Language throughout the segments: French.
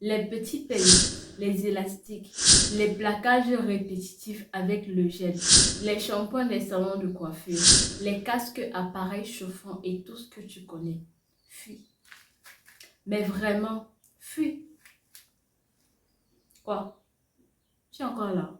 Les petits peignets, les élastiques, les plaquages répétitifs avec le gel, les shampoings des salons de coiffure, les casques appareils chauffants et tout ce que tu connais. Fuis. Mais vraiment, fuis. Quoi? Tu es encore là?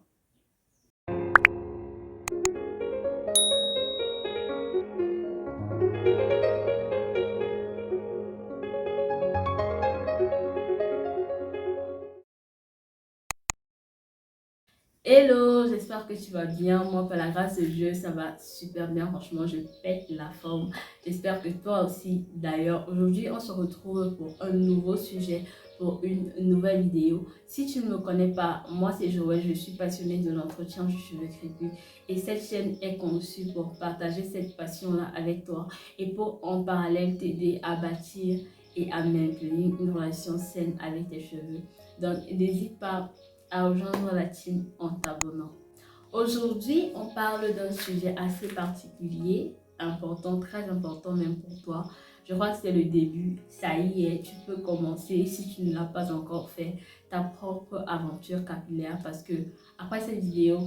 Hello, j'espère que tu vas bien. Moi, par la grâce de Dieu, ça va super bien. Franchement, je pète la forme. J'espère que toi aussi. D'ailleurs, aujourd'hui, on se retrouve pour un nouveau sujet, pour une nouvelle vidéo. Si tu ne me connais pas, moi, c'est Joël. Je suis passionnée de l'entretien du cheveu crépus. Et cette chaîne est conçue pour partager cette passion-là avec toi et pour en parallèle t'aider à bâtir et à maintenir une relation saine avec tes cheveux. Donc, n'hésite pas à rejoindre la team en t'abonnant. Aujourd'hui, on parle d'un sujet assez particulier, important, très important même pour toi. Je crois que c'est le début, ça y est, tu peux commencer, si tu ne l'as pas encore fait, ta propre aventure capillaire parce que après cette vidéo,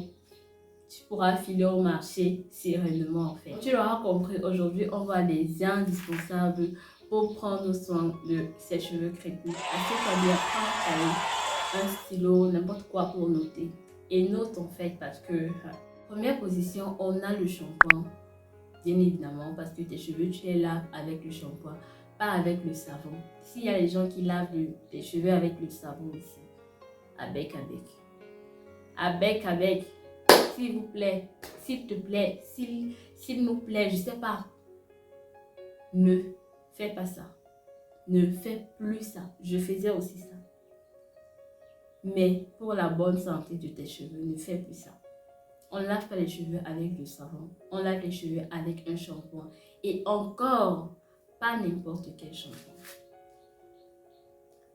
tu pourras filer au marché sereinement en fait. Tu l'auras compris, aujourd'hui, on voit les indispensables pour prendre soin de ses cheveux crépus. C'est-à-dire prends un cahier, un stylo, n'importe quoi pour noter. Et note en fait parce que, première position, on a le shampoing. Bien évidemment, parce que tes cheveux, tu les laves avec le shampoing, pas avec le savon. S'il y a des gens qui lavent les cheveux avec le savon ici, avec, s'il vous plaît, s'il te plaît, s'il nous plaît, je sais pas, ne fais pas ça. Ne fais plus ça. Je faisais aussi ça. Mais pour la bonne santé de tes cheveux, ne fais plus ça. On lave pas les cheveux avec le savon. On lave les cheveux avec un shampoing. Et encore, pas n'importe quel shampoing.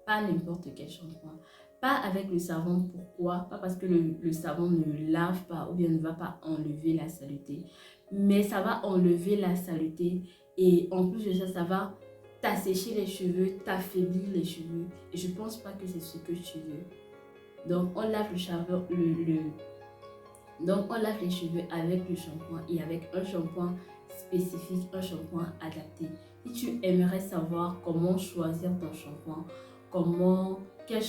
Pas n'importe quel shampoing. Pas avec le savon. Pourquoi? Pas parce que le savon ne lave pas ou bien ne va pas enlever la saleté. Mais ça va enlever la saleté. Et en plus de ça, ça va t'assécher les cheveux, t'affaiblir les cheveux. Et je pense pas que c'est ce que tu veux. Donc, on lave donc, on lave les cheveux avec le shampoing et avec un shampoing spécifique, un shampoing adapté. Si tu aimerais savoir comment choisir ton shampoing, quel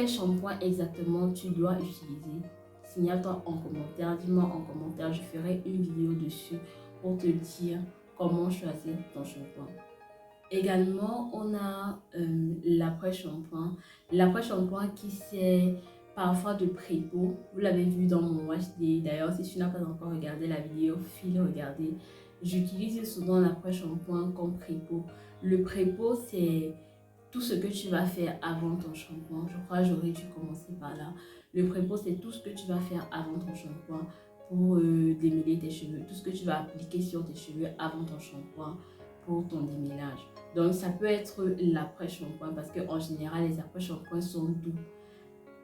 shampoing exactement tu dois utiliser, signale-toi en commentaire, dis-moi en commentaire, je ferai une vidéo dessus pour te dire comment choisir ton shampoing. Également, on a l'après-shampoing. L'après-shampoing qui sert parfois de pré-peau. Vous l'avez vu dans mon watch day. D'ailleurs, si tu n'as pas encore regardé la vidéo, file regarder. J'utilise souvent l'après-shampoing comme pré-peau. Le pré-peau, c'est tout ce que tu vas faire avant ton shampoing. Je crois que j'aurais dû commencer par là. Le pré-peau, c'est tout ce que tu vas faire avant ton shampoing pour démêler tes cheveux. Tout ce que tu vas appliquer sur tes cheveux avant ton shampoing pour ton démêlage. Donc, ça peut être l'après-shampoing parce qu'en général, les après-shampoings sont doux.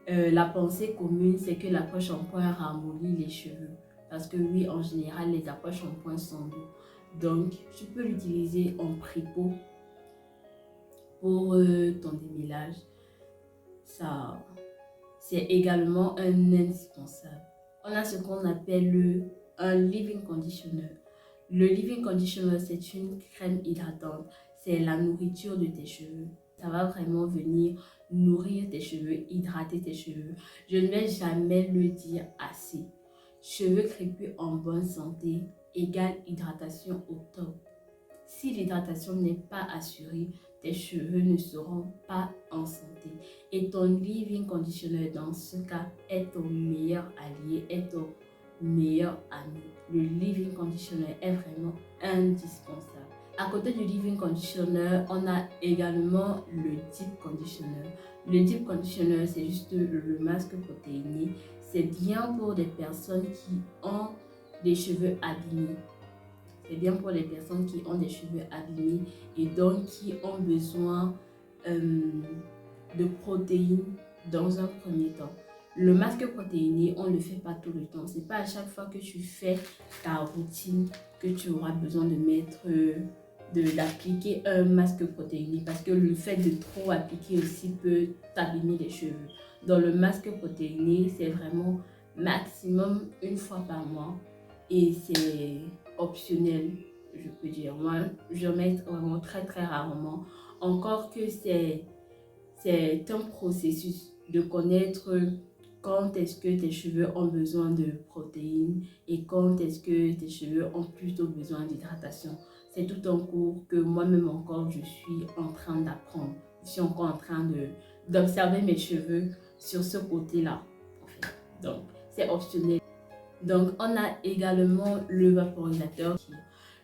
La pensée commune, c'est que l'après-shampoing ramollit les cheveux. Parce que oui, en général, les après-shampoings sont doux. Donc, tu peux l'utiliser en pré-peau pour ton démêlage. Ça, c'est également un indispensable. On a ce qu'on appelle un leave-in conditioner. Le leave-in conditioner, c'est une crème hydratante. C'est la nourriture de tes cheveux. Ça va vraiment venir nourrir tes cheveux, hydrater tes cheveux. Je ne vais jamais le dire assez. Cheveux crépus en bonne santé égale hydratation au top. Si l'hydratation n'est pas assurée, tes cheveux ne seront pas en santé. Et ton leave-in conditioner, dans ce cas, est ton meilleur allié, est ton meilleur ami. Le leave-in conditioner est vraiment indispensable. À côté du leave-in conditioner, on a également le deep conditioner. Le deep conditioner, c'est juste le masque protéiné. C'est bien pour des personnes qui ont des cheveux abîmés. C'est bien pour les personnes qui ont des cheveux abîmés et donc qui ont besoin de protéines dans un premier temps. Le masque protéiné, on ne le fait pas tout le temps. C'est pas à chaque fois que tu fais ta routine que tu auras besoin de mettre d'appliquer un masque protéiné parce que le fait de trop appliquer aussi peut t'abîmer les cheveux. Dans le masque protéiné, c'est vraiment maximum une fois par mois et c'est optionnel, je peux dire. Moi, je mets vraiment très très rarement. Encore que c'est un processus de connaître quand est-ce que tes cheveux ont besoin de protéines et quand est-ce que tes cheveux ont plutôt besoin d'hydratation. C'est tout un cours que moi-même encore je suis en train d'apprendre. Je suis encore en train d'observer mes cheveux sur ce côté-là. En fait. Donc, c'est optionnel. Donc, on a également le vaporisateur.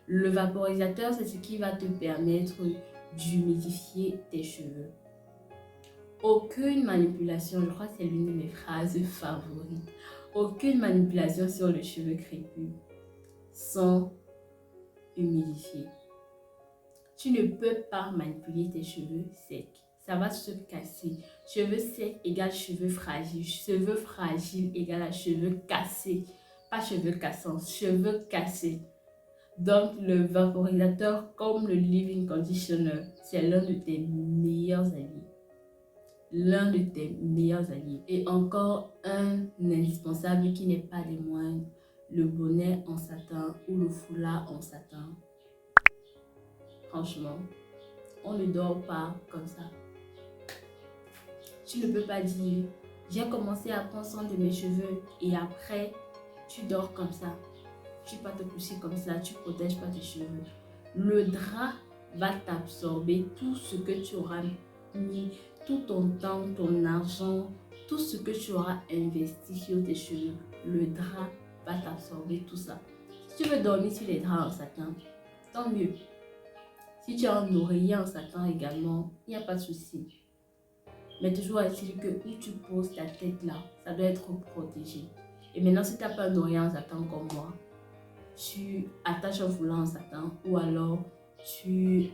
Le vaporisateur, c'est ce qui va te permettre d'humidifier tes cheveux. Aucune manipulation, je crois que c'est l'une de mes phrases favorites. Aucune manipulation sur le cheveu crépus sans humidifier. Tu ne peux pas manipuler tes cheveux secs. Ça va se casser. Cheveux secs égale cheveux fragiles. Cheveux fragiles égale à cheveux cassés. Pas cheveux cassants, cheveux cassés. Donc, le vaporisateur comme le leave-in conditioner, c'est l'un de tes meilleurs alliés. L'un de tes meilleurs alliés. Et encore un indispensable qui n'est pas des moindres, le bonnet en satin ou le foulard en satin. Franchement, on ne dort pas comme ça. Tu ne peux pas dire, j'ai commencé à prendre soin de mes cheveux et après, tu dors comme ça. Tu ne vas pas te coucher comme ça, tu ne protèges pas tes cheveux. Le drap va t'absorber tout ce que tu auras mis, tout ton temps, ton argent, tout ce que tu auras investi sur tes cheveux. Le drap va t'absorber tout ça. Si tu veux dormir sur les draps en satin, tant mieux. Si tu as un oreiller en satin également, il n'y a pas de souci. Mais toujours est-il que où tu poses ta tête là, ça doit être protégé. Et maintenant, si tu n'as pas un oreiller en satin comme moi, tu attaches un foulard en satin ou alors tu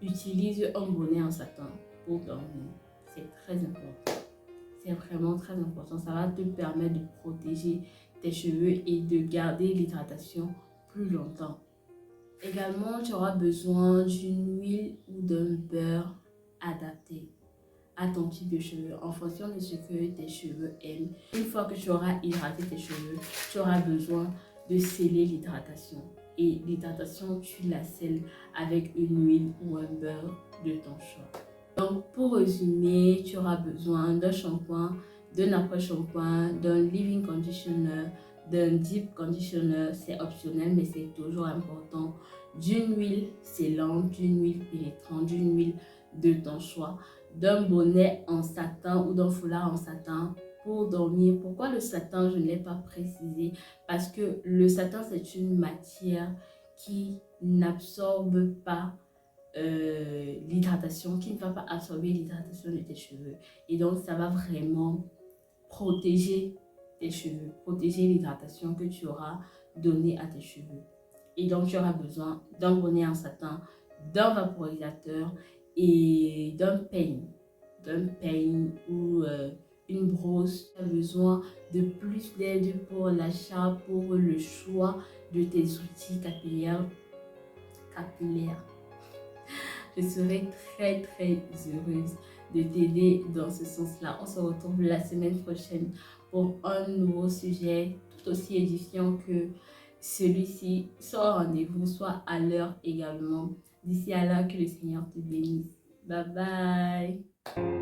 utilises un bonnet en satin pour dormir. C'est très important. C'est vraiment très important. Ça va te permettre de protéger tes cheveux et de garder l'hydratation plus longtemps. Également, tu auras besoin d'une huile ou d'un beurre adapté à ton type de cheveux en fonction de ce que tes cheveux aiment. Une fois que tu auras hydraté tes cheveux, tu auras besoin de sceller l'hydratation. Et l'hydratation, tu la scelles avec une huile ou un beurre de ton choix. Donc, pour résumer, tu auras besoin d'un shampoing, d'un après-shampoing, d'un leave-in conditioner, d'un deep conditioner, c'est optionnel mais c'est toujours important, d'une huile scellante, d'une huile pénétrante, d'une huile de ton choix, d'un bonnet en satin ou d'un foulard en satin pour dormir. Pourquoi le satin? Je ne l'ai pas précisé parce que le satin c'est une matière qui n'absorbe pas l'hydratation, qui ne va pas absorber l'hydratation de tes cheveux et donc ça va vraiment protéger tes cheveux, protéger l'hydratation que tu auras donnée à tes cheveux. Et donc tu auras besoin d'un bonnet en satin, d'un vaporisateur et d'un peigne ou une brosse. Tu as besoin de plus d'aide pour l'achat, pour le choix de tes outils capillaires. Je serai très heureuse de t'aider dans ce sens-là. On se retrouve la semaine prochaine pour un nouveau sujet tout aussi édifiant que celui-ci. Soit au rendez-vous, soit à l'heure également. D'ici à là, que le Seigneur te bénisse. Bye bye.